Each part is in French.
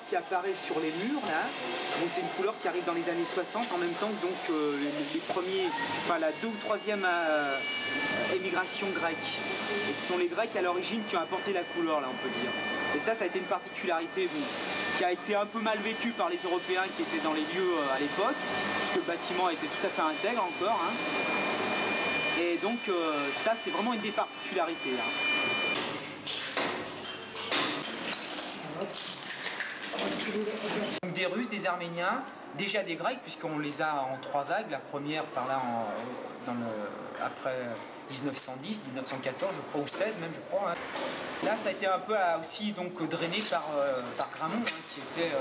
qui apparaît sur les murs là, bon, c'est une couleur qui arrive dans les années 60 en même temps que donc les premiers, enfin la 2e ou 3e émigration grecque. Et ce sont les Grecs à l'origine qui ont apporté la couleur là, on peut dire. Et ça a été une particularité bon, qui a été un peu mal vécue par les Européens qui étaient dans les lieux à l'époque, puisque le bâtiment était tout à fait intègre encore. Hein. Et donc ça c'est vraiment une des particularités. Hein. Donc des Russes, des Arméniens, déjà des Grecs, puisqu'on les a en 3 vagues. La première par là après 1910, 1914 je crois, ou 16 même je crois. Hein. Là ça a été un peu aussi donc, drainé par Gramont, hein, qui était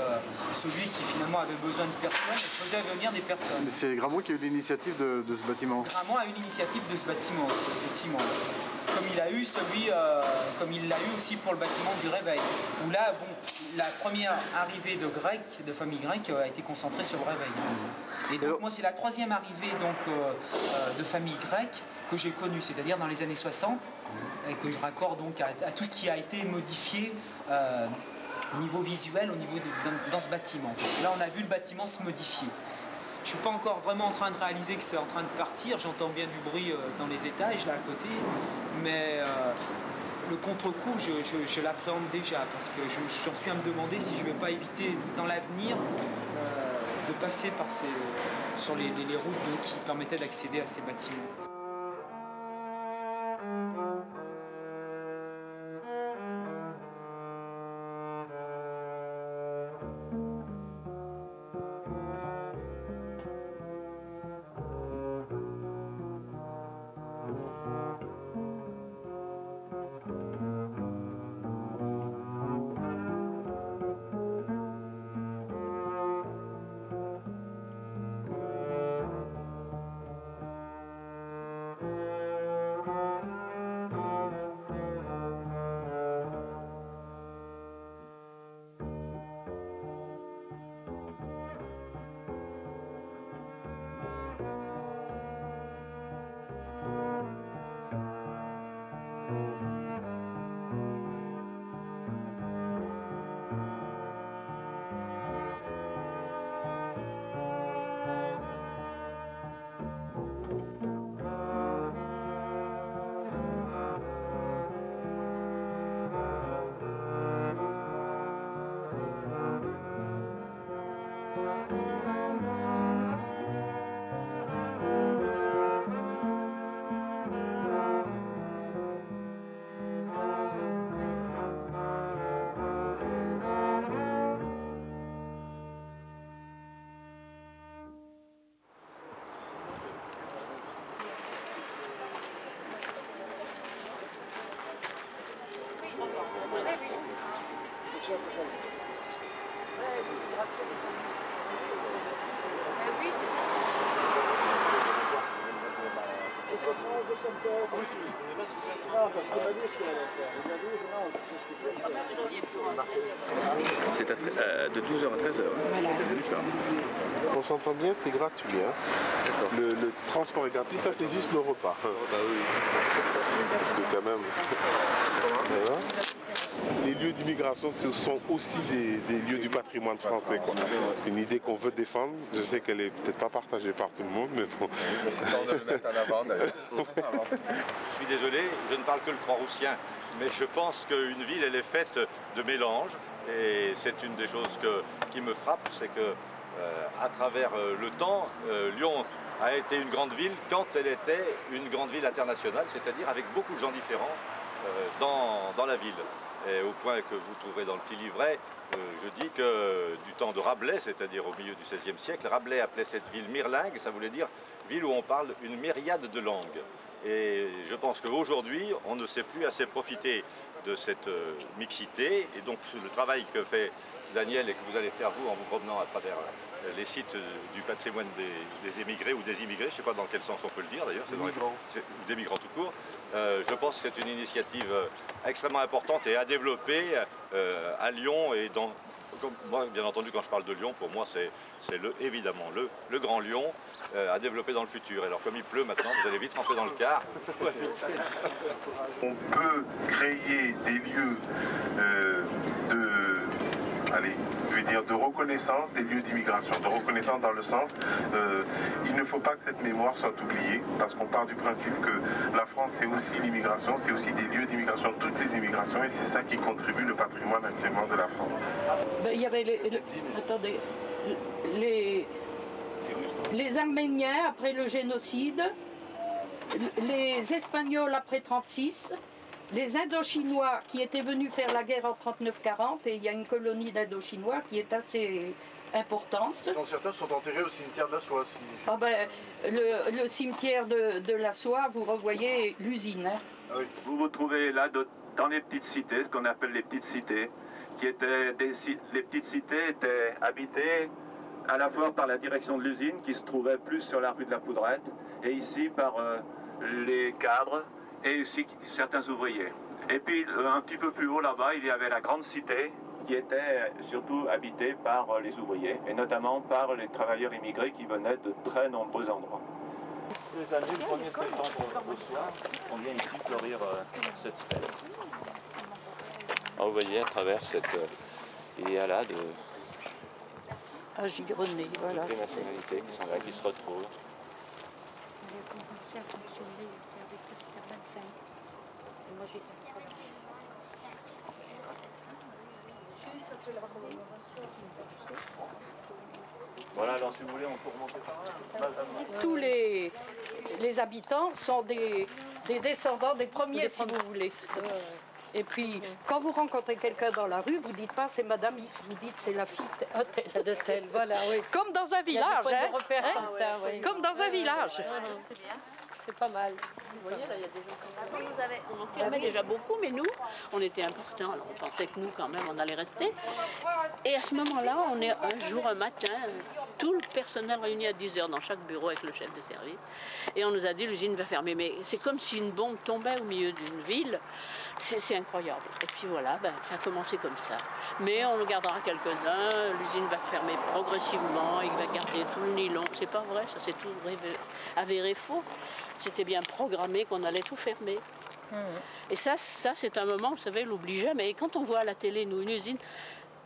celui qui finalement avait besoin de personnes et faisait venir des personnes. C'est Gramont qui a eu l'initiative de ce bâtiment. Gramont a eu l'initiative de ce bâtiment aussi, effectivement. Comme il l'a eu aussi pour le bâtiment du Réveil. Où là, bon, la première arrivée de familles grecques a été concentrée sur le Réveil. Et donc moi c'est la 3e arrivée donc, de familles grecques que j'ai connue, c'est-à-dire dans les années 60, et que je raccorde donc à tout ce qui a été modifié au niveau visuel, dans ce bâtiment. Parce que là on a vu le bâtiment se modifier. Je ne suis pas encore vraiment en train de réaliser que c'est en train de partir, j'entends bien du bruit dans les étages là à côté, mais le contre-coup je l'appréhende déjà parce que j'en suis à me demander si je ne vais pas éviter dans l'avenir de passer par sur les routes donc, qui permettaient d'accéder à ces bâtiments. Oui, c'est ça. C'est de 12h à 13h. Voilà. On s'entend bien, c'est gratuit. Hein. Le transport est gratuit, ça c'est juste le repas. Bah oui. Parce que quand même... Voilà. Les lieux d'immigration ce sont aussi des lieux du patrimoine français. C'est une idée qu'on veut défendre. Je sais qu'elle est peut-être pas partagée par tout le monde, mais bon. C'est temps de le mettre en avant d'ailleurs. Je suis désolé, je ne parle que le croix-roussien, mais je pense qu'une ville elle est faite de mélanges et c'est une des choses qui me frappe, c'est que à travers le temps, Lyon a été une grande ville quand elle était une grande ville internationale, c'est-à-dire avec beaucoup de gens différents dans la ville. Et au point que vous trouverez dans le petit livret, je dis que du temps de Rabelais, c'est-à-dire au milieu du XVIe siècle, Rabelais appelait cette ville Mirlingue, ça voulait dire ville où on parle une myriade de langues. Et je pense qu'aujourd'hui, on ne sait plus assez profiter de cette mixité. Et donc le travail que fait Daniel et que vous allez faire vous en vous promenant à travers les sites du patrimoine des émigrés ou des immigrés, je ne sais pas dans quel sens on peut le dire d'ailleurs, des migrants tout court. Je pense que c'est une initiative extrêmement importante et à développer à Lyon et dans... Moi, bien entendu, quand je parle de Lyon, pour moi, c'est évidemment le Grand Lyon à développer dans le futur. Alors, comme il pleut maintenant, vous allez vite rentrer dans le car. On peut créer des lieux allez, je vais dire, de reconnaissance des lieux d'immigration, de reconnaissance dans le sens, il ne faut pas que cette mémoire soit oubliée, parce qu'on part du principe que la France, c'est aussi l'immigration, c'est aussi des lieux d'immigration, toutes les immigrations, et c'est ça qui contribue le patrimoine actuellement de la France. Ben, il y avait les Arméniens après le génocide, les Espagnols après 1936, les Indochinois qui étaient venus faire la guerre en 39-40, et il y a une colonie d'Indochinois qui est assez importante. Dont certains sont enterrés au cimetière de la Soie. Si ah ben, le cimetière de la Soie, vous revoyez l'usine. Hein. Ah oui. Vous vous trouvez là dans les petites cités, ce qu'on appelle les petites cités, qui étaient les petites cités étaient habitées à la fois par la direction de l'usine qui se trouvait plus sur la rue de la Poudrette, et ici par les cadres et aussi certains ouvriers. Et puis un petit peu plus haut là-bas, il y avait la grande cité qui était surtout habitée par les ouvriers, et notamment par les travailleurs immigrés qui venaient de très nombreux endroits. Les années du 1er septembre au soir, on vient ici fleurir cette stèle. Vous voyez à travers cette idéal-là de À Gironnet, voilà. toutes les nationalités qui sont là, qui se retrouvent. On a commencé à fonctionner avec le 25. Et moi j'étais Voilà, alors si vous voulez, on peut remonter par là. Tous les habitants sont des descendants des premiers, si vous voulez. Et puis, quand vous rencontrez quelqu'un dans la rue, vous ne dites pas c'est Madame X, vous dites c'est la fille de tel. Voilà, oui. Comme dans un village, hein, comme ça, oui. Comme dans un village. C'est bien. C'est pas mal. Vous voyez, là, il y a des gens on en filmait déjà beaucoup, mais nous, on était importants. Alors, on pensait que nous, quand même, on allait rester. Et à ce moment-là, on est un jour, un matin, tout le personnel réuni à 10 h dans chaque bureau avec le chef de service. Et on nous a dit, l'usine va fermer. Mais c'est comme si une bombe tombait au milieu d'une ville. C'est incroyable. Et puis voilà, ben, ça a commencé comme ça. Mais on le gardera quelques-uns. L'usine va fermer progressivement. Il va garder tout le nylon. C'est pas vrai, ça c'est tout avéré faux. C'était bien programmé qu'on allait tout fermer. Et ça c'est un moment, vous savez, on l'oublie jamais. Et quand on voit à la télé, nous, une usine,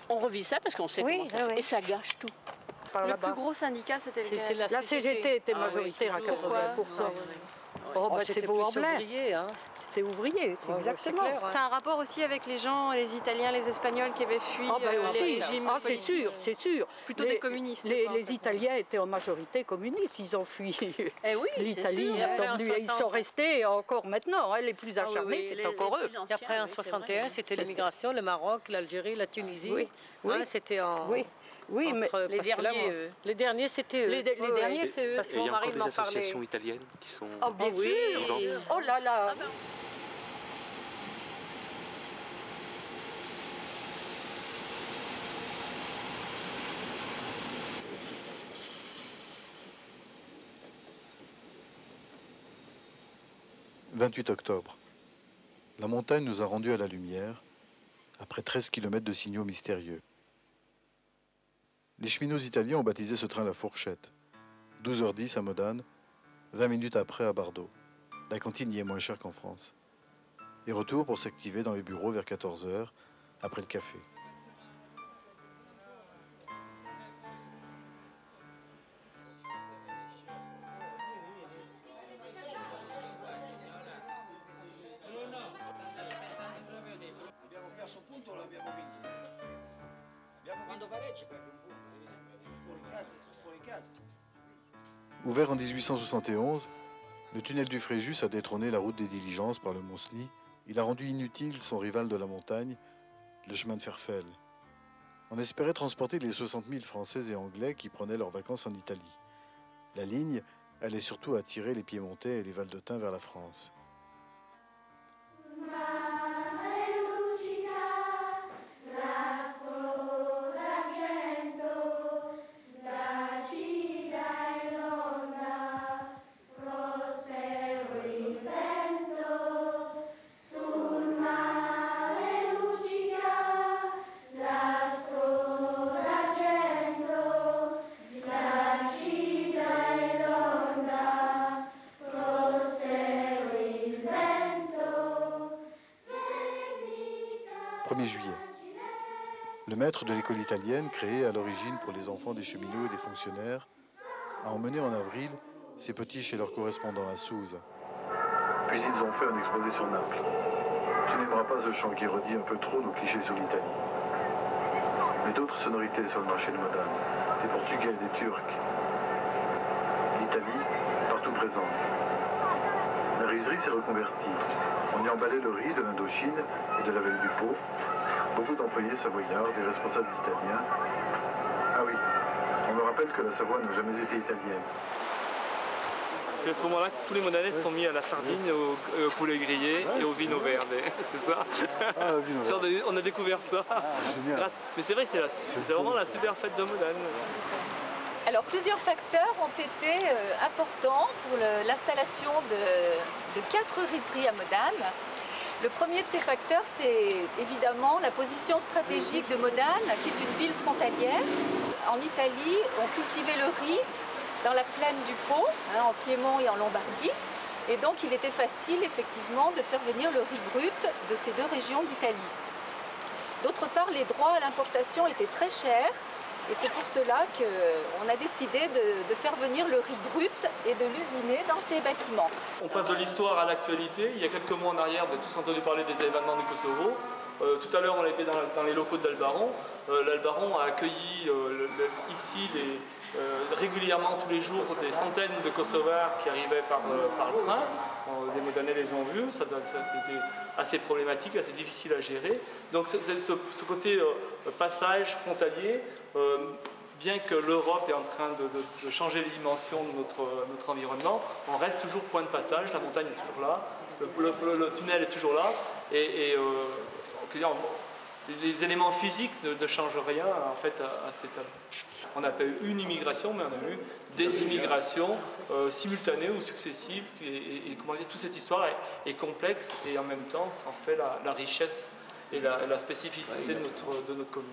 on revit ça parce qu'on sait comment ça fait. Et ça gâche tout. Le plus gros syndicat, c'était la CGT était majoritaire à 80%. Oh, ben c'est vos ouvriers, hein. C'était ouvrier, c'est exactement. Clair, hein. C'est un rapport aussi avec les gens, les Italiens, les Espagnols qui avaient fui les régimes politiques. C'est sûr. Plutôt des communistes. Les Italiens étaient en majorité communistes, ils ont fui l'Italie, ils sont restés encore maintenant, hein, les plus acharnés, c'est encore eux. Et après en 61, c'était l'immigration, le Maroc, l'Algérie, la Tunisie. C'était en... Oui, mais les derniers, c'était eux. Les derniers, c'est eux. Et il y a encore des associations italiennes qui sont bien sûr. vivantes. Oh là là. « 28 octobre. La montagne nous a rendus à la lumière, après 13 km de signaux mystérieux. Les cheminots italiens ont baptisé ce train la Fourchette. 12h10 à Modane, 20 minutes après à Bardo. La cantine y est moins chère qu'en France. Et retour pour s'activer dans les bureaux vers 14h, après le café. Ouvert en 1871, le tunnel du Fréjus a détrôné la route des diligences par le Mont-Cenis. Il a rendu inutile son rival de la montagne, le chemin de fer-Fell. On espérait transporter les 60 000 Français et Anglais qui prenaient leurs vacances en Italie. La ligne allait surtout attirer les Piémontais et les Valdôtains vers la France. « 1er juillet. Le maître de l'école italienne, créée à l'origine pour les enfants des cheminots et des fonctionnaires, a emmené en avril ses petits chez leur correspondant à Sousa. Puis ils ont fait un exposé sur Naples. Tu n'aimeras pas ce chant qui redit un peu trop nos clichés sur l'Italie. Mais d'autres sonorités sur le marché de Modane, des Portugais, des Turcs. L'Italie, partout présente. La rizerie s'est reconvertie. On y emballait le riz de l'Indochine et de la vallée du Pô. Beaucoup d'employés savoyards, des responsables italiens. Ah oui, on me rappelle que la Savoie n'a jamais été italienne. C'est à ce moment-là que tous les Modanais se sont mis à la sardine, au poulet grillé et au vino verde. C'est ça. Ah, vino verde. On a découvert ça. Mais c'est vrai que c'est vraiment la super fête de Modane. Alors plusieurs facteurs ont été importants pour l'installation de 4 rizeries à Modane. Le premier de ces facteurs, c'est évidemment la position stratégique de Modane, qui est une ville frontalière. En Italie, on cultivait le riz dans la plaine du Pô, en Piémont et en Lombardie. Et donc il était facile effectivement de faire venir le riz brut de ces 2 régions d'Italie. D'autre part, les droits à l'importation étaient très chers. Et c'est pour cela qu'on a décidé de faire venir le riz brut et de l'usiner dans ces bâtiments. On passe de l'histoire à l'actualité. Il y a quelques mois en arrière, vous avez tous entendu parler des événements du Kosovo. Tout à l'heure, on était dans les locaux de l'Albaron. L'Albaron a accueilli ici régulièrement tous les jours des centaines de Kosovars qui arrivaient par le train. Les Modanais les ont vus, c'était assez problématique, assez difficile à gérer. Donc ce côté passage frontalier, bien que l'Europe est en train de changer les dimensions de notre environnement, on reste toujours point de passage, la montagne est toujours là, le tunnel est toujours là, et les éléments physiques ne changent rien en fait à cet état-là. On n'a pas eu une immigration, mais on a eu des immigrations simultanées ou successives. Et comment dire, toute cette histoire est complexe et en même temps, ça en fait la richesse et la spécificité de notre commune.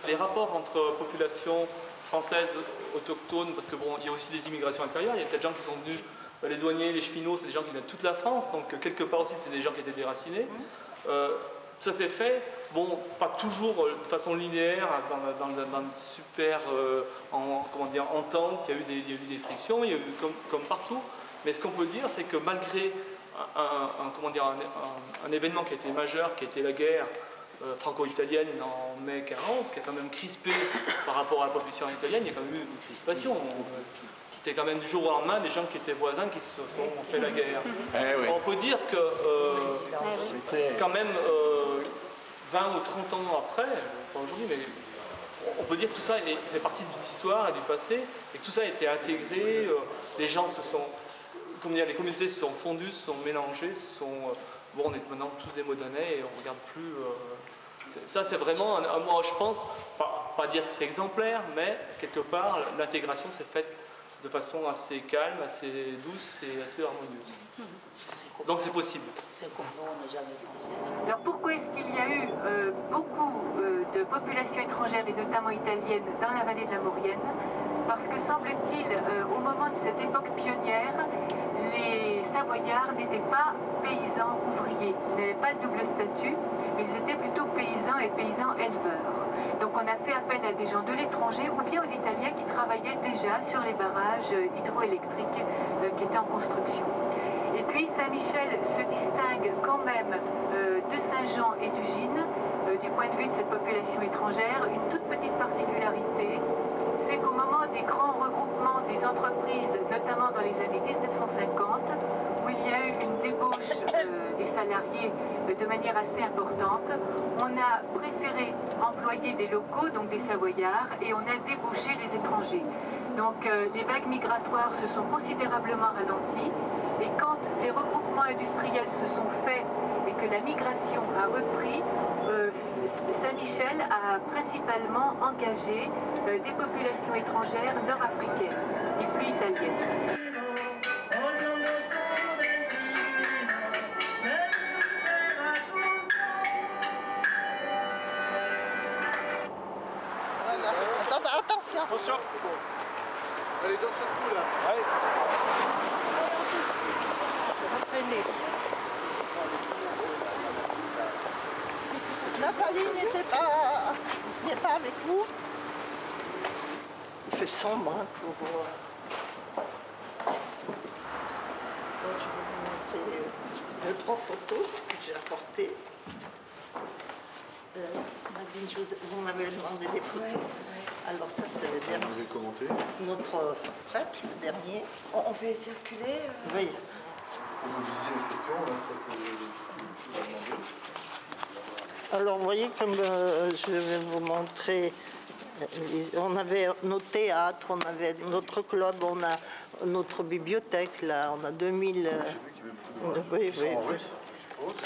Les rapports entre population française autochtone, parce que bon, il y a aussi des immigrations intérieures, il y a peut-être des gens qui sont venus, les douaniers, les cheminots, c'est des gens qui viennent de toute la France, donc quelque part aussi c'est des gens qui étaient déracinés. Ça s'est fait, bon, pas toujours de façon linéaire, dans une super entente, il y a eu des frictions, il y a eu comme partout, mais ce qu'on peut dire, c'est que malgré un événement qui a été majeur, qui a été la guerre franco-italienne en mai 40, qui a quand même crispé par rapport à la population italienne, il y a quand même eu une crispation. C'était quand même du jour au lendemain des gens qui étaient voisins qui se sont fait la guerre. Oui. On peut dire que quand même 20 ou 30 ans après, pas aujourd'hui, mais on peut dire que tout ça fait partie de l'histoire et du passé, et que tout ça a été intégré, les gens se sont, comment dire, les communautés se sont fondues, se sont mélangées, bon, on est maintenant tous des Modanais et on ne regarde plus. Ça, c'est vraiment, moi je pense, pas dire que c'est exemplaire, mais quelque part, l'intégration s'est faite de façon assez calme, assez douce et assez harmonieuse. Donc c'est possible. Alors pourquoi est-ce qu'il y a eu beaucoup de populations étrangères et notamment italiennes dans la vallée de la Maurienne? Parce que semble-t-il, au moment de cette époque pionnière, les Savoyards n'étaient pas paysans ouvriers. Ils n'avaient pas de double statut, mais ils étaient plutôt paysans et paysans éleveurs. Donc on a fait appel à des gens de l'étranger ou bien aux Italiens qui travaillaient déjà sur les barrages hydroélectriques qui étaient en construction. Et puis Saint-Michel se distingue quand même de Saint-Jean et d'Ugine, du point de vue de cette population étrangère, une toute petite particularité, c'est qu'au moment des grands regroupements des entreprises, notamment dans les années 1950, où il y a eu une débauche des salariés de manière assez importante, on a préféré employer des locaux, donc des Savoyards, et on a débauché les étrangers. Donc les vagues migratoires se sont considérablement ralenties, et quand les regroupements industriels se sont faits et que la migration a repris, Saint-Michel a principalement engagé des populations étrangères nord-africaines et puis italiennes. Attention. Attention. Allez, dans ce coup là. Allez. Entraîner. Nathalie n'était pas... viens pas avec vous? Il fait sombre, hein, pour... Bon, je vais vous montrer 2-3 photos, ce que j'ai apporté. Nadine, vous m'avez demandé des photos. Alors ça, c'est le dernier. Vous avez commenté. Notre prêtre, le dernier. On fait circuler. Oui. On va viser les questions. Alors, vous voyez, comme je vais vous montrer, on avait nos théâtres, on avait notre club, on a notre bibliothèque, là, on a 2000... oui, oui, oui.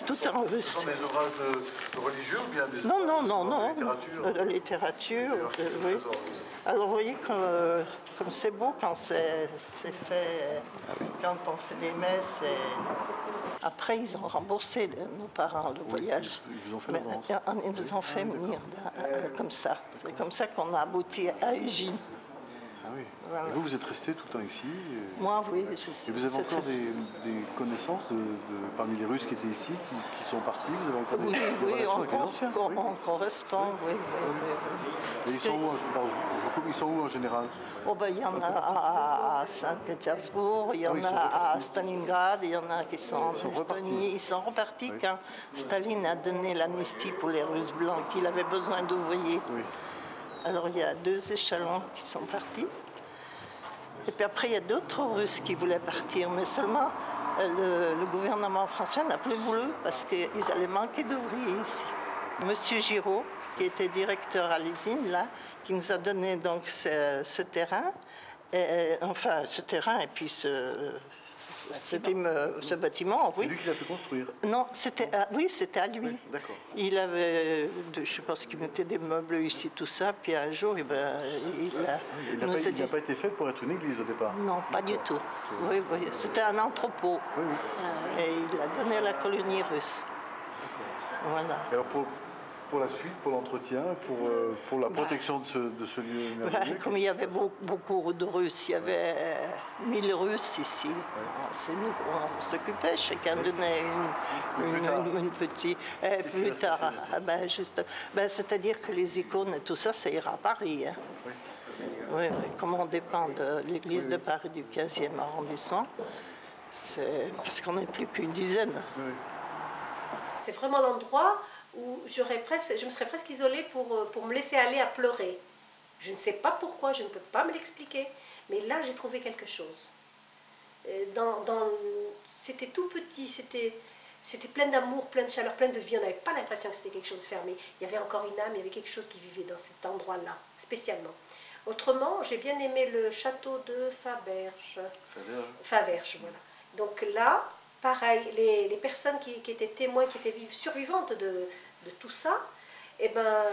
Tout en russe. Ce sont des ouvrages religieux ou bien des non, littérature? De littérature, oui. Alors vous voyez comme c'est beau quand c'est fait, quand on fait des messes. Après, ils ont remboursé nos parents le voyage. Ils vous ont fait l'avance. Ils nous ont fait venir comme ça. C'est comme ça qu'on a abouti à Ugine. Ah oui. Voilà. Et vous êtes resté tout le temps ici? Moi, oui, je suis. Et vous avez encore des connaissances parmi les Russes qui étaient ici, qui sont partis? Vous avez encore des relations avec les anciens? On correspond, oui. Et ils sont où en général? Oh ben, il y en a à Saint-Pétersbourg, il y en a à Stalingrad, il y en a qui sont en Estonie. Ils sont repartis quand Staline a donné l'amnistie pour les Russes blancs, qu'il avait besoin d'ouvriers. Oui. Alors il y a 2 échelons qui sont partis. Et puis après, il y a d'autres Russes qui voulaient partir, mais seulement le gouvernement français n'a plus voulu parce qu'ils allaient manquer d'ouvriers ici. Monsieur Giraud, qui était directeur à l'usine, là, qui nous a donné donc ce terrain, et puis ce bâtiment, oui. C'est lui qui l'a fait construire? Non, c'était à lui. Oui, d'accord. Il avait, je pense qu'il mettait des meubles ici, tout ça, puis un jour, il n'a pas été fait pour être une église au départ? Non, pas du tout. Oui, c'était un entrepôt. Oui. Et il l'a donné à la colonie russe. Voilà. Et alors pour la suite, pour l'entretien, pour la protection de ce lieu merveilleux? Comme il y avait beaucoup de Russes, il y avait 1000 Russes ici. C'est nous, on s'occupait, chacun donnait une petite... plus tard, c'est-à-dire que les icônes et tout ça, ça ira à Paris. Hein. Oui, comme on dépend de l'église de Paris du 15e arrondissement, c'est parce qu'on n'est plus qu'une dizaine. C'est vraiment l'endroit où je me serais presque isolée pour me laisser aller à pleurer. Je ne sais pas pourquoi, je ne peux pas me l'expliquer, mais là j'ai trouvé quelque chose. C'était tout petit, c'était plein d'amour, plein de chaleur, plein de vie. On n'avait pas l'impression que c'était quelque chose de fermé. Il y avait encore une âme, il y avait quelque chose qui vivait dans cet endroit-là, spécialement. Autrement, j'ai bien aimé le château de Faverges. Faverges, voilà. Donc là, pareil, les personnes qui étaient témoins, qui étaient survivantes de tout ça, eh ben,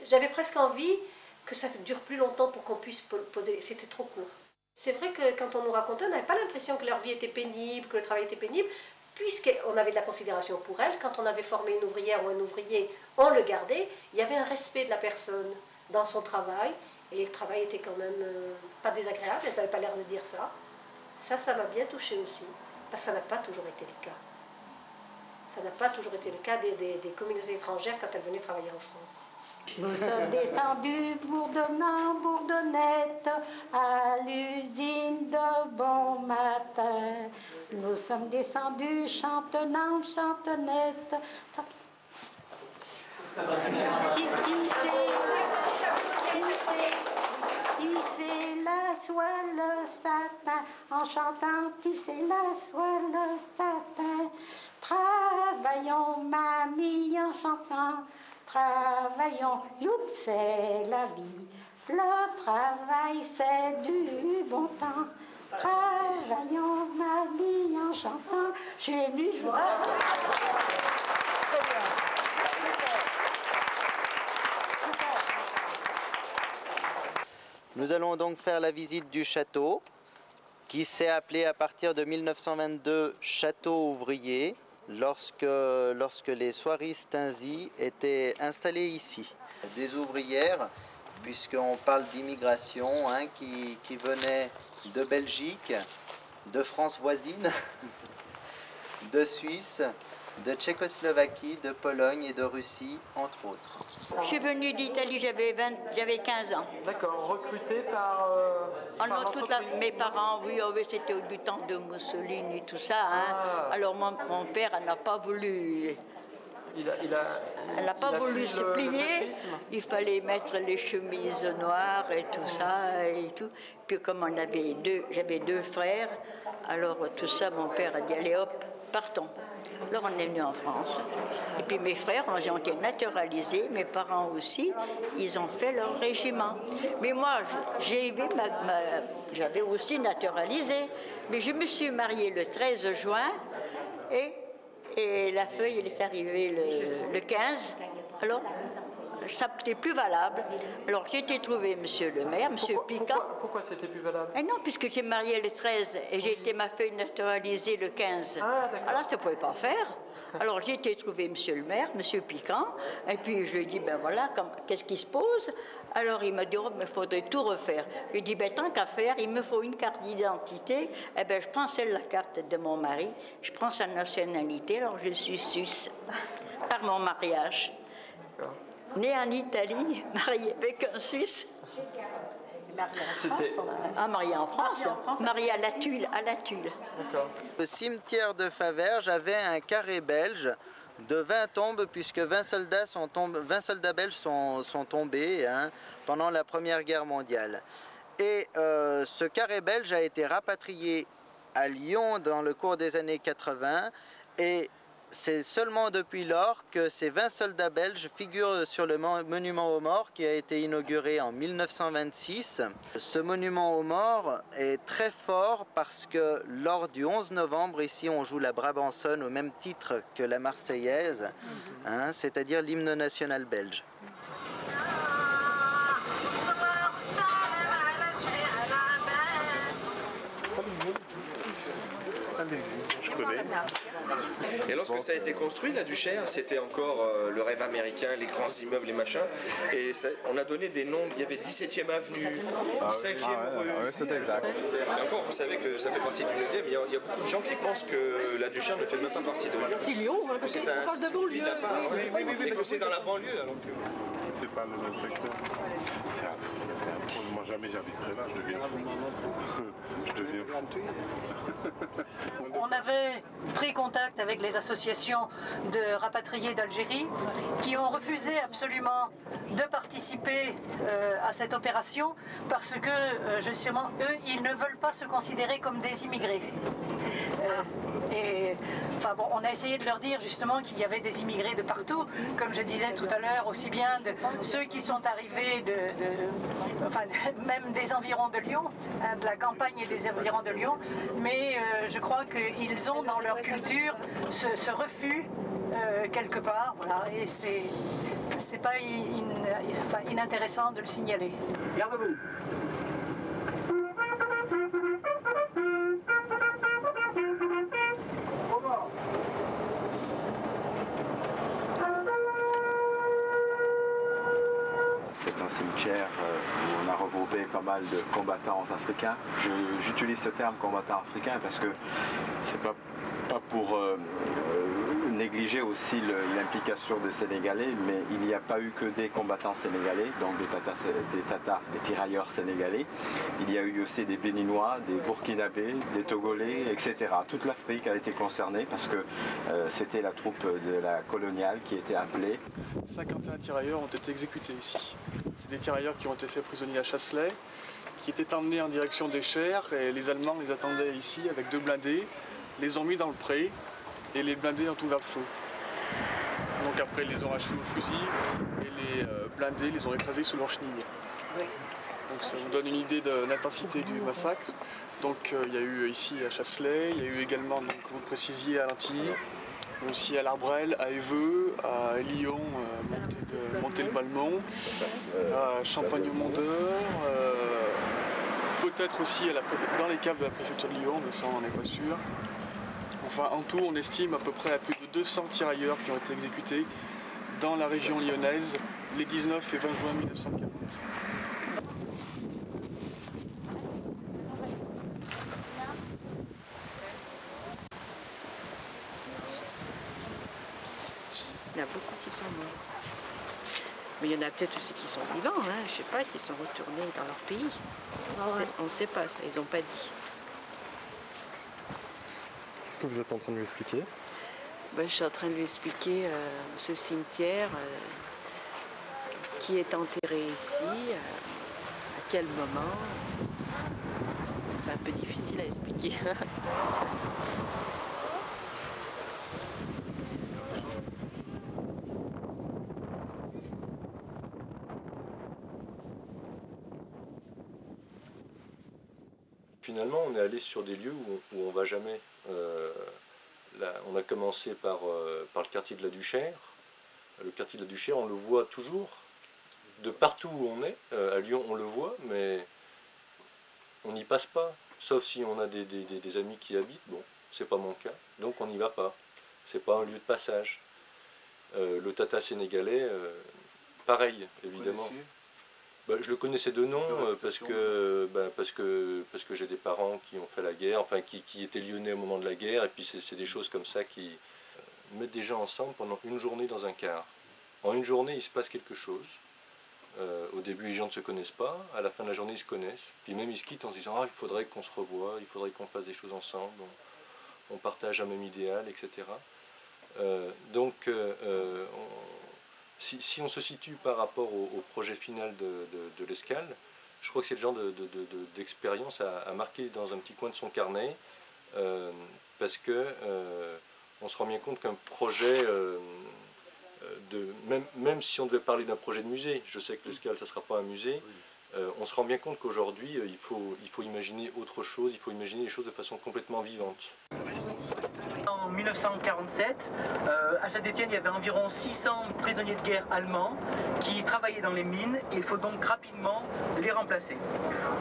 j'avais presque envie que ça dure plus longtemps pour qu'on puisse poser. C'était trop court. C'est vrai que quand on nous racontait, on n'avait pas l'impression que leur vie était pénible, que le travail était pénible, puisqu'on avait de la considération pour elles. Quand on avait formé une ouvrière ou un ouvrier, on le gardait. Il y avait un respect de la personne dans son travail, et le travail était quand même pas désagréable, elles n'avaient pas l'air de dire ça. Ça m'a bien touchée aussi. Parce que ça n'a pas toujours été le cas. Ça n'a pas toujours été le cas des communautés étrangères quand elles venaient travailler en France. Nous sommes descendus bourdonnants, bourdonnettes, à l'usine de bon matin. Nous sommes descendus chantonnants, chantonnettes. Tisser la soie, le satin, en chantant tisser la soie, le satin. Travaillons, mamie, en chantant, travaillons, youp, c'est la vie. Le travail, c'est du bon temps. Travaillons, mamie, en chantant. Je suis émue, je vous Nous allons donc faire la visite du château, qui s'est appelé à partir de 1922 Château ouvrier, lorsque les soieries Tinzy étaient installées ici. Des ouvrières, puisqu'on parle d'immigration, hein, qui venaient de Belgique, de France voisine, de Suisse, de Tchécoslovaquie, de Pologne et de Russie, entre autres. Je suis venue d'Italie, j'avais 15 ans. D'accord, recrutée par... Mes parents, oui, c'était du temps de Mussolini, tout ça. Hein. Alors mon père n'a pas voulu... Elle n'a pas voulu se plier, il fallait mettre les chemises noires et tout ça et tout. Puis comme j'avais deux frères, alors tout ça, mon père a dit allez hop, partons. Alors on est venu en France. Et puis mes frères ont été naturalisés, mes parents aussi, ils ont fait leur régiment. Mais moi, j'avais aussi naturalisé, mais je me suis mariée le 13 juin et la feuille, elle est arrivée le 15. Alors, ça n'était plus valable. Alors, j'ai été trouver monsieur le maire, monsieur Piquant. Pourquoi c'était plus valable? Non, puisque j'ai marié le 13 et j'ai été ma feuille naturalisée le 15. Alors, ça ne pouvait pas faire. Alors, j'ai été trouver monsieur le maire, monsieur Piquant, et puis je lui ai dit, ben voilà, qu'est-ce qui se pose? Alors, il m'a dit, oh, mais il faudrait tout refaire. Je lui ai dit, ben tant qu'à faire, il me faut une carte d'identité. Eh ben, je prends la carte de mon mari, je prends sa nationalité, alors je suis suisse, par mon mariage. Née en Italie, mariée avec un Suisse. Mariée en France, mariée à la Tulle. Le cimetière de Faverges avait un carré belge de 20 tombes, puisque 20 soldats belges sont tombés pendant la Première Guerre mondiale. Et ce carré belge a été rapatrié à Lyon dans le cours des années 80 et c'est seulement depuis lors que ces 20 soldats belges figurent sur le monument aux morts qui a été inauguré en 1926. Ce monument aux morts est très fort parce que lors du 11 novembre, ici on joue la Brabançonne au même titre que la Marseillaise, c'est-à-dire l'hymne national belge. Je connais. Et lorsque ça a été construit, la Duchère, c'était encore le rêve américain, les grands immeubles, les machins. Et ça, on a donné des noms. Il y avait 17e avenue, 5e rue. C'est exact. Et encore, vous savez que ça fait partie du 9e. Il y a beaucoup de gens qui pensent que la Duchère ne fait même pas partie de Lyon. C'est Lyon, que c'est un parle de banlieue. Et que c'est dans la banlieue. Alors que... C'est pas le même secteur. C'est affreux. Moi, jamais j'habiterai là. Je deviens fou. Je deviens fou. On avait pris contact avec les associations de rapatriés d'Algérie qui ont refusé absolument de participer à cette opération parce que justement eux ils ne veulent pas se considérer comme des immigrés. Enfin bon, on a essayé de leur dire justement qu'il y avait des immigrés de partout, comme je disais tout à l'heure, aussi bien de ceux qui sont arrivés même des environs de Lyon, de la campagne et des environs de Lyon, mais je crois qu'ils ont dans leur culture ce refus quelque part, voilà, et c'est pas inintéressant de le signaler. Garde-vous. C'est un cimetière où on a regroupé pas mal de combattants africains. J'utilise ce terme combattant africain parce que c'est pas pour négliger aussi l'implication des Sénégalais, mais il n'y a pas eu que des combattants sénégalais, donc des tirailleurs sénégalais. Il y a eu aussi des Béninois, des Burkinabés, des Togolais, etc. Toute l'Afrique a été concernée parce que c'était la troupe de la coloniale qui était appelée. 51 tirailleurs ont été exécutés ici. C'est des tirailleurs qui ont été faits prisonniers à Chasselet, qui étaient emmenés en direction des Chers, et les Allemands les attendaient ici avec 2 blindés, les ont mis dans le pré, et les blindés ont ouvert le feu. Donc après, ils les ont achevés au fusil et les blindés les ont écrasés sous leur chenille. Donc ça vous donne une idée de l'intensité du massacre. Donc il y a eu ici à Chasselet, il y a eu également, donc, vous le précisiez, à Lantilly, aussi à l'Arbrel, à Éveux, à Lyon, Monté-le-Balmont, à Champagne-au-Mondeur, peut-être aussi dans les caves de la préfecture de Lyon, mais ça on n'en est pas sûr. Enfin, en tout, on estime à peu près à plus de 200 tirailleurs qui ont été exécutés dans la région lyonnaise les 19 et 20 juin 1940. Il y en a beaucoup qui sont morts. Mais il y en a peut-être aussi qui sont vivants, hein, je ne sais pas, qui sont retournés dans leur pays. On ne sait pas, ça, ils n'ont pas dit. Qu'est-ce que vous êtes en train de lui expliquer? Ben, je suis en train de lui expliquer ce cimetière, qui est enterré ici, à quel moment. C'est un peu difficile à expliquer. Finalement, on est allé sur des lieux où on ne va jamais. On a commencé par le quartier de la Duchère. Le quartier de la Duchère, on le voit toujours. De partout où on est, à Lyon, on le voit, mais on n'y passe pas. Sauf si on a des amis qui y habitent. Bon, c'est pas mon cas, donc on n'y va pas. C'est pas un lieu de passage. Le Tata sénégalais, pareil, évidemment. Bah, je le connaissais de nom parce que j'ai des parents qui ont fait la guerre, enfin qui étaient lyonnais au moment de la guerre, et puis c'est des choses comme ça qui mettent des gens ensemble pendant une journée dans un car. En une journée, il se passe quelque chose. Au début, les gens ne se connaissent pas, à la fin de la journée, ils se connaissent, puis même ils se quittent en se disant « Ah, il faudrait qu'on se revoie, il faudrait qu'on fasse des choses ensemble, on partage un même idéal, etc. » Si on se situe par rapport au projet final de l'escale, je crois que c'est le genre d'expérience à marquer dans un petit coin de son carnet, parce que on se rend bien compte qu'un projet, même si on devait parler d'un projet de musée, je sais que l'escale ça ne sera pas un musée, on se rend bien compte qu'aujourd'hui il faut imaginer autre chose, il faut imaginer les choses de façon complètement vivante. En 1947, à Saint-Étienne, il y avait environ 600 prisonniers de guerre allemands qui travaillaient dans les mines et il faut donc rapidement les remplacer.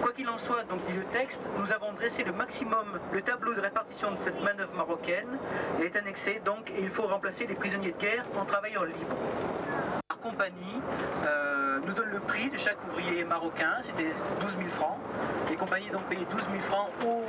Quoi qu'il en soit, donc dit le texte, nous avons dressé le maximum, le tableau de répartition de cette manœuvre marocaine est annexé donc et il faut remplacer les prisonniers de guerre en travailleurs libres. La compagnie nous donne le prix de chaque ouvrier marocain, c'était 12 000 francs. Les compagnies donc payaient 12 000 francs au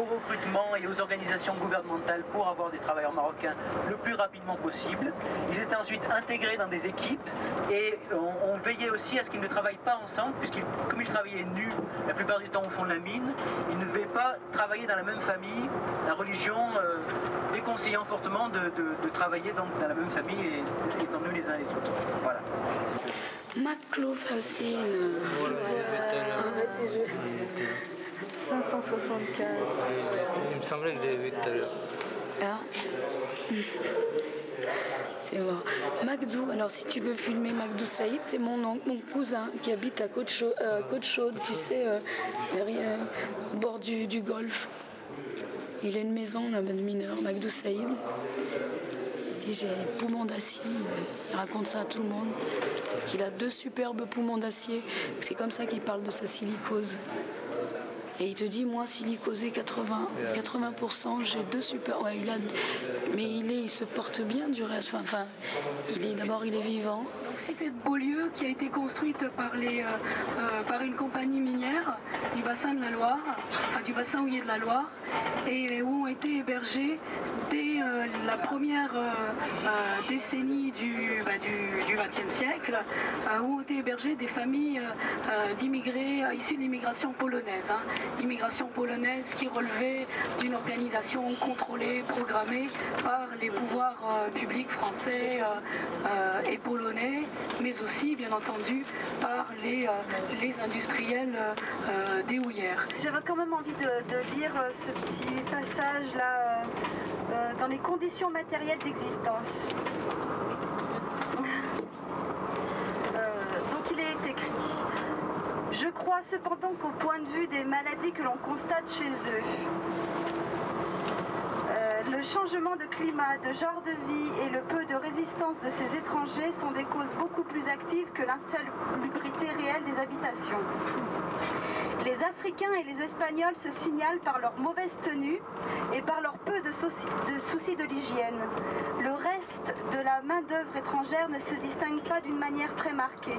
recrutement et aux organisations gouvernementales pour avoir des travailleurs marocains le plus rapidement possible. Ils étaient ensuite intégrés dans des équipes et on veillait aussi à ce qu'ils ne travaillent pas ensemble, puisqu'ils, comme ils travaillaient nus la plupart du temps au fond de la mine, ils ne devaient pas travailler dans la même famille. La religion déconseillant fortement de travailler donc dans la même famille et étant nus les uns les autres. Voilà. Maclouf aussi. 564. Il me semblait que je l'avais vu tout à l'heure. Ah. C'est mort. Magdou, alors si tu veux filmer Magdou Saïd, c'est mon oncle, mon cousin qui habite à Côte-Chaude, tu sais, derrière, au bord du golfe. Il a une maison là-bas de mineur, Magdou Saïd. Il dit j'ai poumons d'acier, il raconte ça à tout le monde. Il a 2 superbes poumons d'acier, c'est comme ça qu'il parle de sa silicose. Et il te dit, moi, silicosé 80%, j'ai 2 super... Ouais, mais il se porte bien du reste. Enfin, d'abord, il est vivant. Cité de Beaulieu qui a été construite par une compagnie minière du bassin de la Loire, enfin du bassin houiller de la Loire, et où ont été hébergés dès la première décennie du XXe siècle, où ont été hébergées des familles d'immigrés issus de l'immigration polonaise. L'immigration polonaise qui relevait d'une organisation contrôlée, programmée par les pouvoirs publics français et polonais, mais aussi, bien entendu, par les industriels des houillères. J'avais quand même envie de lire ce petit passage-là, dans les conditions matérielles d'existence. Donc il est écrit « Je crois cependant qu'au point de vue des maladies que l'on constate chez eux, le changement de climat, de genre de vie et le peu de résistance de ces étrangers sont des causes beaucoup plus actives que l'insalubrité réelle des habitations. Les Africains et les Espagnols se signalent par leur mauvaise tenue et par leur peu de soucis de l'hygiène. Le reste de la main-d'œuvre étrangère ne se distingue pas d'une manière très marquée.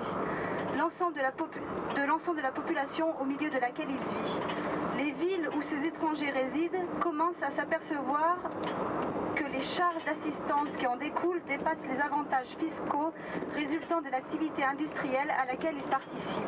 L'ensemble de la population au milieu de laquelle il vit. Les villes où ces étrangers résident commencent à s'apercevoir que les les charges d'assistance qui en découlent dépassent les avantages fiscaux résultant de l'activité industrielle à laquelle il participe.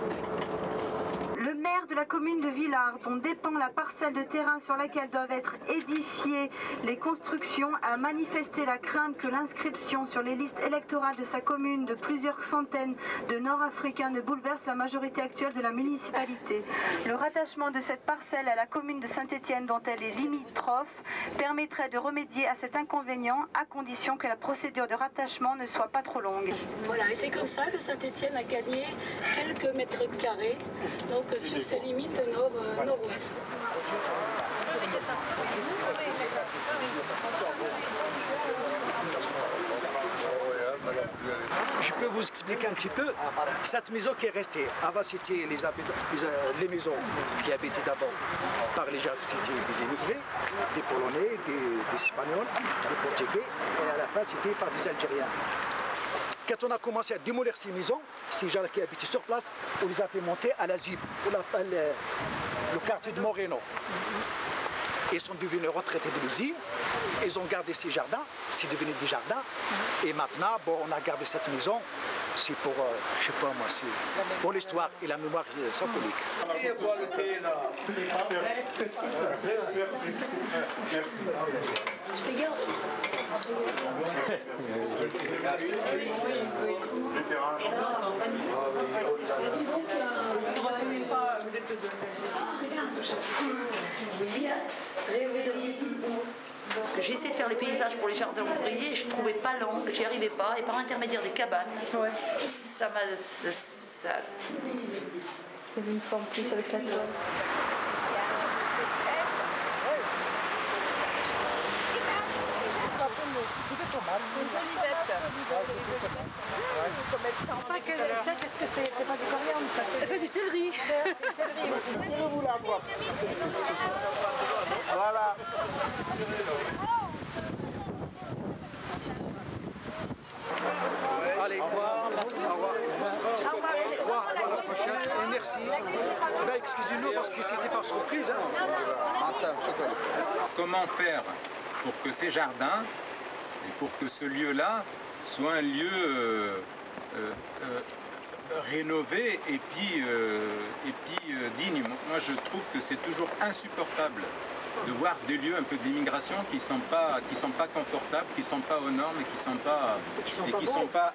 Le maire de la commune de Villars, dont dépend la parcelle de terrain sur laquelle doivent être édifiées les constructions, a manifesté la crainte que l'inscription sur les listes électorales de sa commune de plusieurs centaines de Nord-Africains ne bouleverse la majorité actuelle de la municipalité. Le rattachement de cette parcelle à la commune de Saint-Étienne, dont elle est limitrophe, permettrait de remédier à cet inconvénient à condition que la procédure de rattachement ne soit pas trop longue. Voilà, et c'est comme ça que Saint-Étienne a gagné quelques mètres carrés. Donc sur ses limites nord-ouest. Je peux vous expliquer un petit peu cette maison qui est restée. Avant, c'était les maisons qui habitaient d'abord par les gens, c'était des immigrés, des Polonais, des Espagnols, des Portugais, et à la fin, c'était par des Algériens. Quand on a commencé à démolir ces maisons, ces gens qui habitaient sur place, on les a fait monter à la ZUB, on appelle le quartier de Moreno. Ils sont devenus retraités de l'usine, ils ont gardé ces jardins, c'est devenu des jardins. Et maintenant, bon, on a gardé cette maison, c'est pour, je sais pas moi, c'est pour l'histoire et la mémoire symbolique. Et bois le thé là. Je te garde. Disons parce que j'ai essayé de faire les paysages pour les jardins ouvriers, je ne trouvais pas l'angle, j'y arrivais pas, et par l'intermédiaire des cabanes, ça m'a... Il y avait une forme plus avec la toile. Qu'est-ce que c'est? C'est pas du coriandre, ça. C'est du céleri. Tirez-vous là à droite. Voilà. Allez, au revoir. Au revoir. Au revoir. À la prochaine. Et merci. Ben, excusez-nous parce que c'était par surprise. Comment faire pour que ces jardins et pour que ce lieu-là soit un lieu rénové et puis digne. Moi, je trouve que c'est toujours insupportable de voir des lieux un peu d'immigration qui sont pas confortables, qui sont pas aux normes et qui sont pas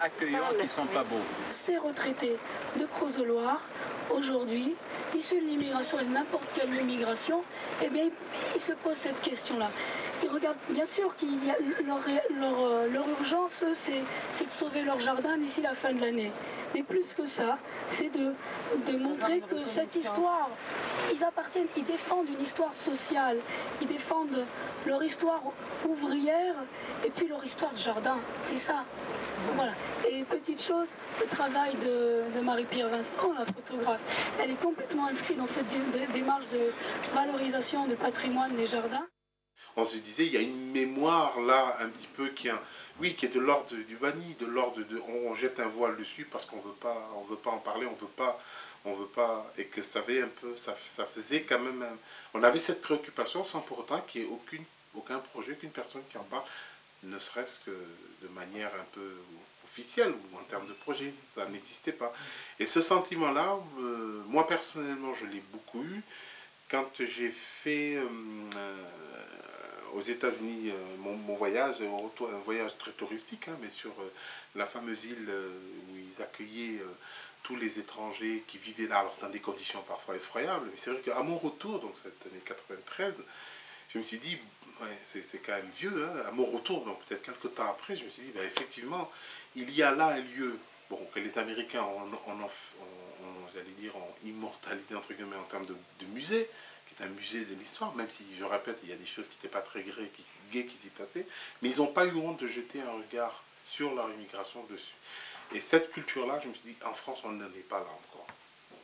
accueillants, qui sont pas beaux. Ces retraités de Creuse-Loire, aujourd'hui, issus de l'immigration et de n'importe quelle immigration, eh bien, ils se posent cette question-là. Ils regardent, bien sûr, qu'il y a leur urgence, c'est de sauver leur jardin d'ici la fin de l'année. Mais plus que ça, c'est de montrer que cette histoire, ils défendent une histoire sociale, ils défendent leur histoire ouvrière et puis leur histoire de jardin. C'est ça. Voilà. Et petite chose, le travail de Marie-Pierre Vincent, la photographe, elle est complètement inscrite dans cette démarche de valorisation du patrimoine des jardins. On se disait, il y a une mémoire là, un petit peu, qui est de l'ordre du banni, de l'ordre de... On jette un voile dessus parce qu'on veut pas en parler, on veut pas, et que ça avait un peu, ça faisait quand même... On avait cette préoccupation sans pour autant qu'il n'y ait aucun projet, qu'une personne qui en parle, ne serait-ce que de manière un peu officielle ou en termes de projet, ça n'existait pas. Et ce sentiment-là, moi personnellement, je l'ai beaucoup eu quand j'ai fait... aux États-Unis, mon voyage, un voyage très touristique, hein, mais sur la fameuse île où ils accueillaient tous les étrangers qui vivaient là, alors dans des conditions parfois effroyables. Mais c'est vrai qu'à mon retour, donc cette année 93, je me suis dit, ouais, c'est quand même vieux, hein, à mon retour, donc peut-être quelques temps après, je me suis dit, ben, effectivement, il y a là un lieu, bon, que les Américains j'allais dire, ont immortalisé, entre guillemets, en termes de musée, un musée de l'histoire, même si, je répète, il y a des choses qui n'étaient pas très gaies qui s'y passaient, mais ils n'ont pas eu honte de jeter un regard sur leur immigration dessus. Et cette culture-là, je me suis dit, en France, on n'en est pas là encore.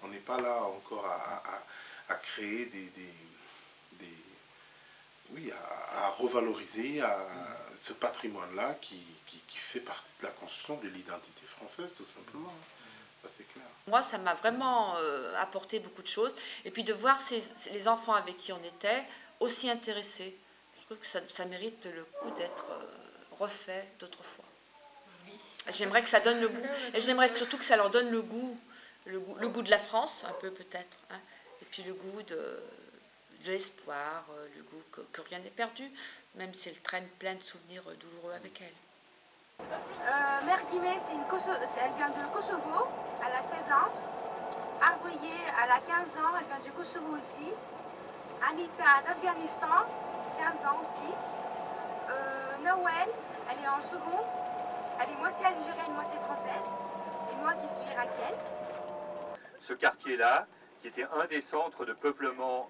On n'est pas là encore à créer à revaloriser ce patrimoine-là qui fait partie de la construction de l'identité française, tout simplement. Ça, c'est clair. Moi, ça m'a vraiment apporté beaucoup de choses. Et puis de voir les enfants avec qui on était aussi intéressés. trouve que ça mérite le coup d'être refait d'autres fois. J'aimerais que ça donne le goût, et j'aimerais surtout que ça leur donne le goût de la France, un peu peut-être, hein, et puis le goût de l'espoir, le goût que rien n'est perdu, même si elle traîne plein de souvenirs douloureux avec elle. Mère Guimet, elle vient de Kosovo, elle a 16 ans. Arvoyer, elle a 15 ans, elle vient du Kosovo aussi. Anita d'Afghanistan, 15 ans aussi. Noël, elle est en seconde. Elle est moitié algérienne, moitié française. Et moi qui suis irakienne. Ce quartier-là, qui était un des centres de peuplement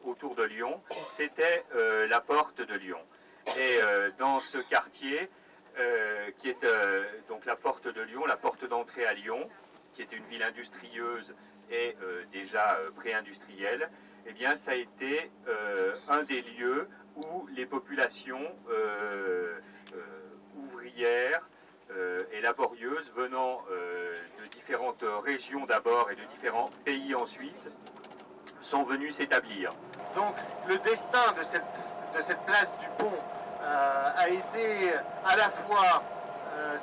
autour de Lyon, c'était la porte de Lyon. Et dans ce quartier, qui est donc la porte de Lyon, la porte d'entrée à Lyon, qui était une ville industrieuse et déjà pré-industrielle, eh bien ça a été un des lieux où les populations ouvrières et laborieuses venant de différentes régions d'abord et de différents pays ensuite sont venues s'établir. Donc le destin de cette place du Pont a été à la fois,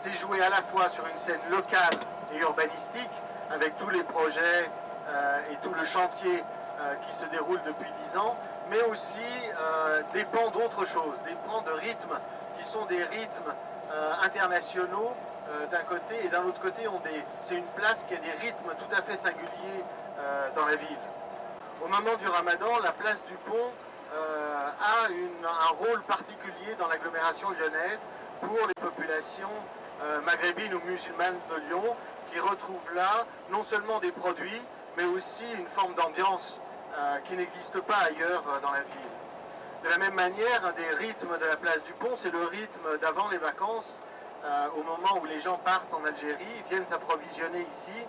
s'est joué à la fois sur une scène locale et urbanistique, avec tous les projets et tout le chantier qui se déroule depuis 10 ans, mais aussi dépend d'autres choses, dépend de rythmes qui sont des rythmes internationaux d'un côté, et d'un autre côté c'est une place qui a des rythmes tout à fait singuliers dans la ville. Au moment du Ramadan, la place du Pont a un rôle particulier dans l'agglomération lyonnaise pour les populations maghrébines ou musulmanes de Lyon, qui retrouvent là non seulement des produits, mais aussi une forme d'ambiance qui n'existe pas ailleurs dans la ville. De la même manière, un des rythmes de la place du Pont, c'est le rythme d'avant les vacances, au moment où les gens partent en Algérie, viennent s'approvisionner ici.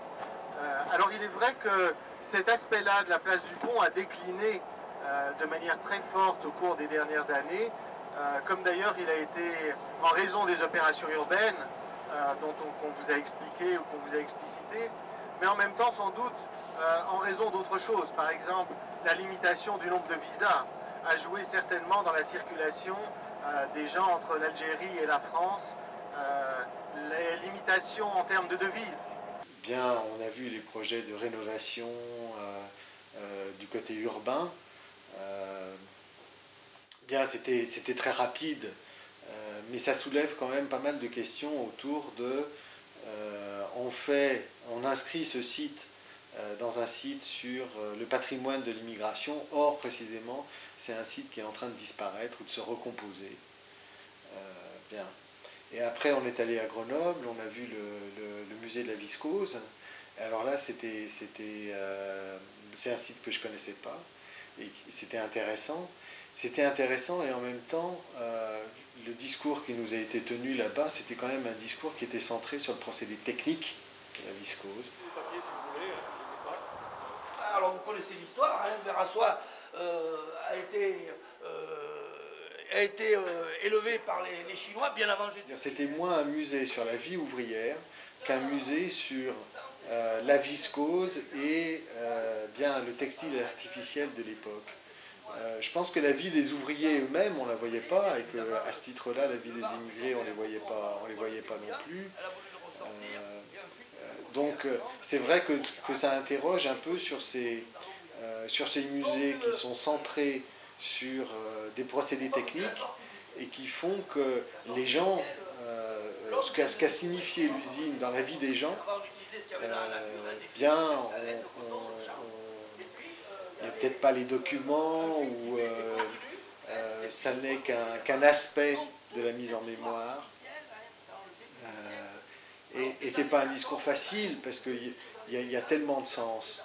Alors il est vrai que cet aspect-là de la place du Pont a décliné de manière très forte au cours des dernières années, comme d'ailleurs il a été, en raison des opérations urbaines, qu'on vous a expliqué ou qu'on vous a explicité, mais en même temps sans doute en raison d'autres choses. Par exemple, la limitation du nombre de visas a joué certainement dans la circulation des gens entre l'Algérie et la France, les limitations en termes de devises. Bien, on a vu les projets de rénovation du côté urbain. Bien, c'était très rapide, mais ça soulève quand même pas mal de questions autour de on inscrit ce site dans un site sur le patrimoine de l'immigration. Or, précisément, c'est un site qui est en train de disparaître ou de se recomposer. Bien. Et après, on est allé à Grenoble, on a vu le musée de la viscose. Alors là, c'est un site que je ne connaissais pas, et c'était intéressant. C'était intéressant, et en même temps, le discours qui nous a été tenu là-bas, c'était quand même un discours qui était centré sur le procédé technique de la viscose. Alors vous connaissez l'histoire, hein, Verrasois a été élevé par les Chinois bien avant Jésus. C'était moins un musée sur la vie ouvrière qu'un musée sur la viscose et bien le textile artificiel de l'époque. Je pense que la vie des ouvriers eux-mêmes, on ne la voyait pas, et qu'à ce titre-là, la vie des immigrés, on ne les voyait pas non plus. Donc c'est vrai que ça interroge un peu sur ces musées qui sont centrés sur des procédés techniques et qui font que les gens, ce qu'a signifié l'usine dans la vie des gens, bien, il n'y a peut-être pas les documents ou ça n'est qu'un aspect de la mise en mémoire. Et ce n'est pas un discours facile parce qu'il y a tellement de sens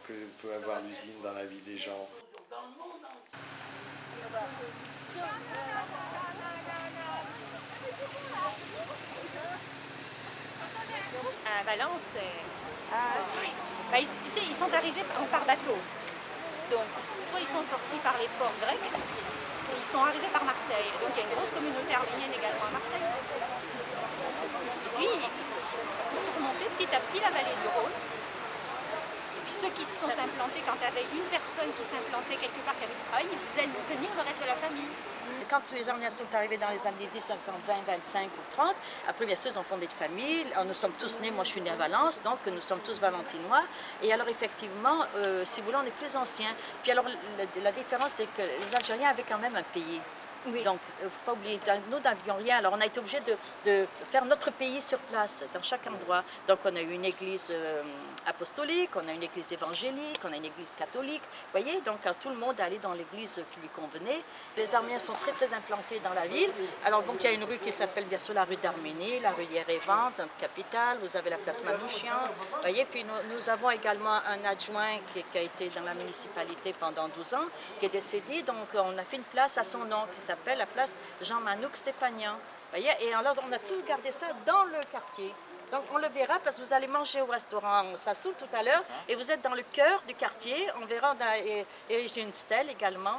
que peut avoir l'usine dans la vie des gens. À Valence, tu sais, ils sont arrivés par bateau. Donc, soit ils sont sortis par les ports grecs, et ils sont arrivés par Marseille. Donc, il y a une grosse communauté arménienne également à Marseille. Et puis, ils sont remontés petit à petit la vallée du Rhône. Et puis, ceux qui se sont implantés, quand il y avait une personne qui s'implantait quelque part, qui avait du travail, ils faisaient venir le reste de la famille. Quand les Arméniens sont arrivés dans les années 1920, 25 ou 30, après bien sûr ils ont fondé des familles, nous sommes tous nés, moi je suis née à Valence, donc nous sommes tous valentinois, et alors effectivement, si vous voulez, on est plus anciens. Puis alors la différence c'est que les Algériens avaient quand même un pays. Oui. Donc, il ne faut pas oublier, nous n'avions rien, alors on a été obligé de faire notre pays sur place, dans chaque endroit. Donc on a eu une église apostolique, on a une église évangélique, on a une église catholique, vous voyez, donc tout le monde allait dans l'église qui lui convenait. Les Arméniens sont très très implantés dans la ville, alors donc il y a une rue qui s'appelle bien sûr la rue d'Arménie, la rue Yerevan, notre capitale, vous avez la place Manouchian, vous voyez, puis nous avons également un adjoint qui a été dans la municipalité pendant 12 ans, qui est décédé, donc on a fait une place à son nom, qui s'appelle la place Jean-Manouk Stépanian. Voyez, et alors on a tout gardé ça dans le quartier. Donc on le verra parce que vous allez manger au restaurant Sassou tout à l'heure et vous êtes dans le cœur du quartier. On verra, et j'ai une stèle également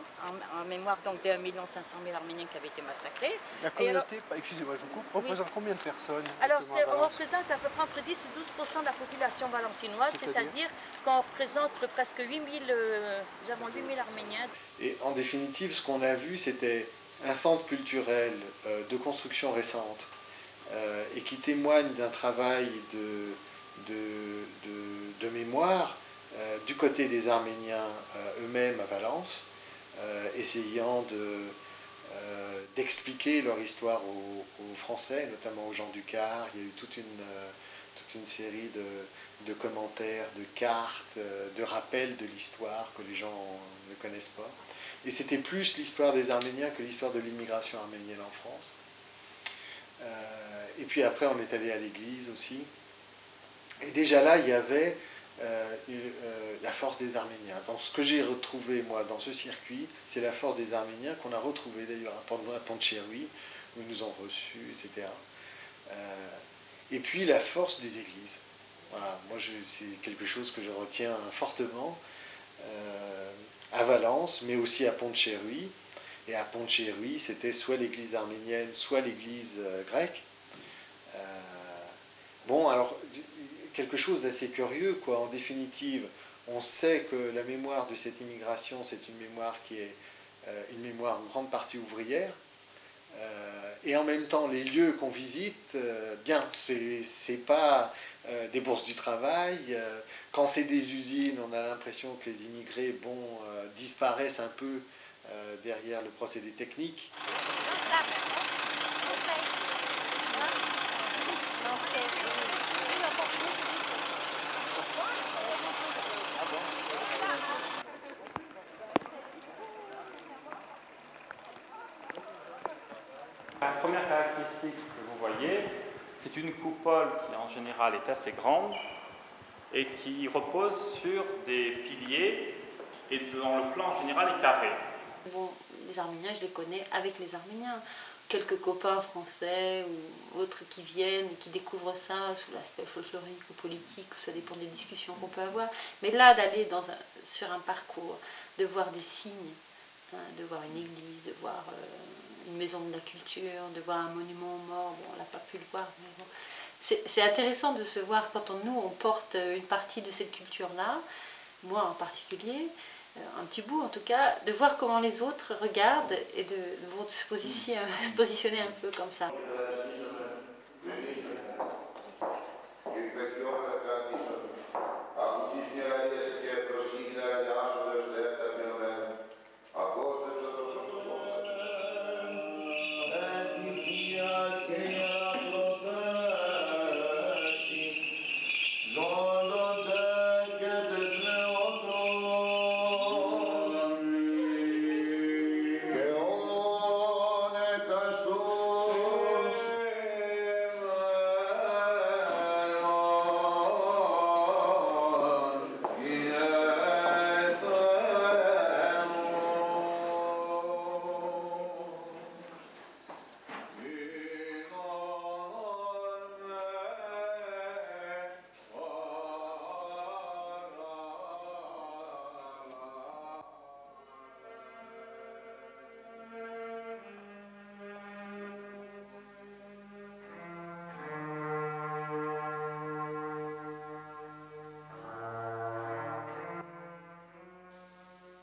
en mémoire donc des 1 500 000 Arméniens qui avaient été massacrés. La communauté, excusez-moi je vous coupe, représente combien de personnes? Alors on représente à peu près entre 10 et 12% de la population valentinoise, c'est-à-dire qu'on représente presque 8 000, nous avons 8 000 Arméniens. Et en définitive, ce qu'on a vu, c'était un centre culturel de construction récente et qui témoigne d'un travail de mémoire du côté des Arméniens eux-mêmes à Valence, essayant d'expliquer leur histoire aux Français, notamment aux gens du Car. Il y a eu toute une série de commentaires, de cartes, de rappels de l'histoire que les gens ne connaissent pas. Et c'était plus l'histoire des Arméniens que l'histoire de l'immigration arménienne en France. Et puis après, on est allé à l'église aussi. Et déjà là, il y avait la force des Arméniens. Dans ce que j'ai retrouvé, moi, dans ce circuit, c'est la force des Arméniens qu'on a retrouvé d'ailleurs à Pont-de-Chéruy, où ils nous ont reçus, etc. Et puis la force des églises. Voilà, moi, c'est quelque chose que je retiens fortement. À Valence, mais aussi à Pont-de-Chéruy. Et à Pont-de-Chéruy, c'était soit l'église arménienne, soit l'église grecque. Bon, alors, quelque chose d'assez curieux, quoi. En définitive, on sait que la mémoire de cette immigration, c'est une mémoire qui est une mémoire en grande partie ouvrière. Et en même temps, les lieux qu'on visite, bien, c'est pas des bourses du travail. Quand c'est des usines, on a l'impression que les immigrés disparaissent un peu derrière le procédé technique. La première caractéristique que vous voyez, c'est une coupole qui en général est assez grande et qui repose sur des piliers et dont le plan en général est carré. Bon, les Arméniens, je les connais avec les Arméniens. Quelques copains français ou autres qui viennent et qui découvrent ça sous l'aspect folklorique ou politique, ça dépend des discussions qu'on peut avoir. Mais là, d'aller sur un parcours, de voir des signes, hein, de voir une église, de voir une maison de la culture, de voir un monument aux morts, bon, on n'a pas pu le voir, mais bon. C'est intéressant de se voir quand nous on porte une partie de cette culture-là, moi en particulier, un petit bout en tout cas, de voir comment les autres regardent et de se positionner un peu comme ça.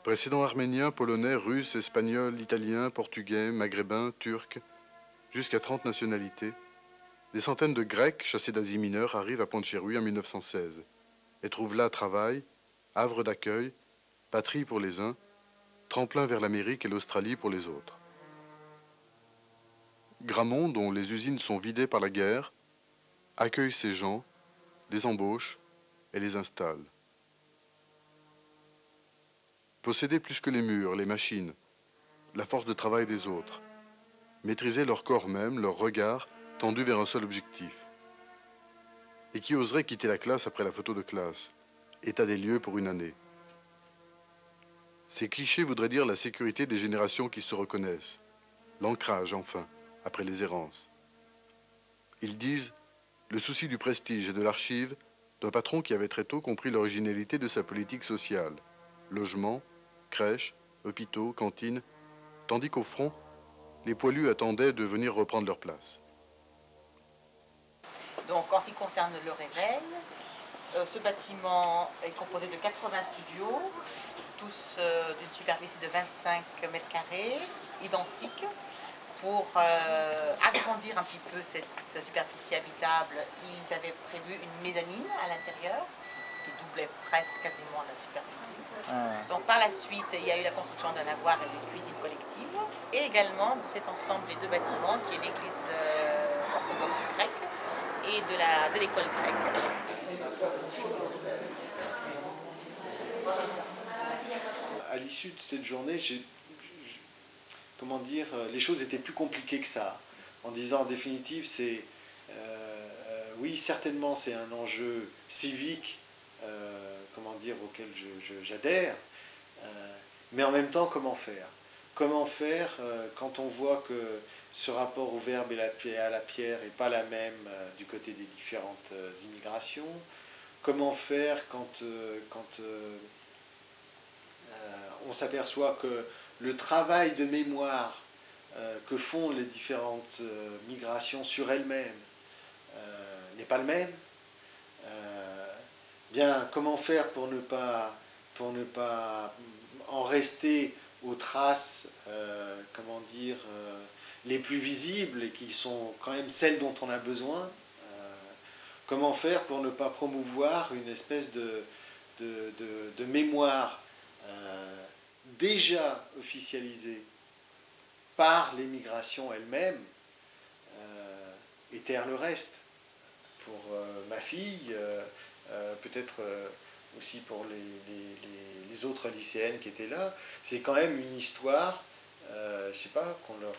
Précédents arméniens, polonais, russes, espagnols, italiens, portugais, maghrébins, turcs, jusqu'à 30 nationalités, des centaines de Grecs chassés d'Asie mineure arrivent à Pointe-Chéruy en 1916 et trouvent là travail, havre d'accueil, patrie pour les uns, tremplin vers l'Amérique et l'Australie pour les autres. Grammont, dont les usines sont vidées par la guerre, accueille ces gens, les embauche et les installe. Posséder plus que les murs, les machines, la force de travail des autres, maîtriser leur corps même, leur regard tendu vers un seul objectif. Et qui oserait quitter la classe après la photo de classe, état des lieux pour une année. Ces clichés voudraient dire la sécurité des générations qui se reconnaissent, l'ancrage enfin, après les errances. Ils disent le souci du prestige et de l'archive d'un patron qui avait très tôt compris l'originalité de sa politique sociale, logement, crèches, hôpitaux, cantines, tandis qu'au front, les poilus attendaient de venir reprendre leur place. Donc en ce qui concerne le réveil, ce bâtiment est composé de 80 studios, tous d'une superficie de 25 mètres carrés, identiques. Pour agrandir un petit peu cette superficie habitable, ils avaient prévu une mezzanine à l'intérieur, ce qui doublait presque quasiment la superficie. Donc par la suite, il y a eu la construction d'un lavoir et d'une cuisine collective, et également de cet ensemble des deux bâtiments qui est l'église orthodoxe grecque et de l'école grecque. À l'issue de cette journée, comment dire, les choses étaient plus compliquées que ça. En disant en définitive, c'est oui, certainement c'est un enjeu civique, comment dire, auquel j'adhère, mais en même temps, comment faire? Comment faire quand on voit que ce rapport au verbe et à la pierre n'est pas la même du côté des différentes immigrations? Comment faire quand on s'aperçoit que le travail de mémoire que font les différentes migrations sur elles-mêmes n'est pas le même? Bien, comment faire pour ne pas en rester aux traces, comment dire, les plus visibles et qui sont quand même celles dont on a besoin? Comment faire pour ne pas promouvoir une espèce de mémoire déjà officialisée par les migrations elles-mêmes et taire le reste? Pour ma fille, peut-être aussi pour les autres lycéennes qui étaient là, c'est quand même une histoire, je ne sais pas, qu'on leur...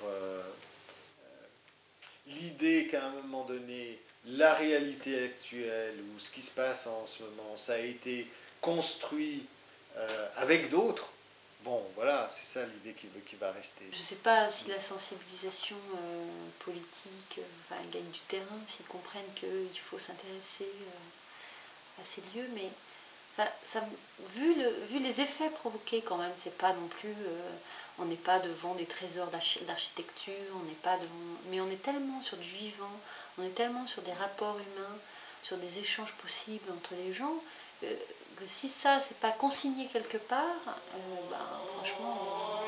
l'idée qu'à un moment donné, la réalité actuelle ou ce qui se passe en ce moment, ça a été construit avec d'autres. Bon, voilà, c'est ça l'idée qui va rester. Je ne sais pas si la sensibilisation politique gagne du terrain, s'ils comprennent qu'il faut s'intéresser à ces lieux, mais vu les effets provoqués quand même, c'est pas non plus... on n'est pas devant des trésors d'architecture, mais on est tellement sur du vivant, on est tellement sur des rapports humains, sur des échanges possibles entre les gens, que si ça, c'est pas consigné quelque part, franchement...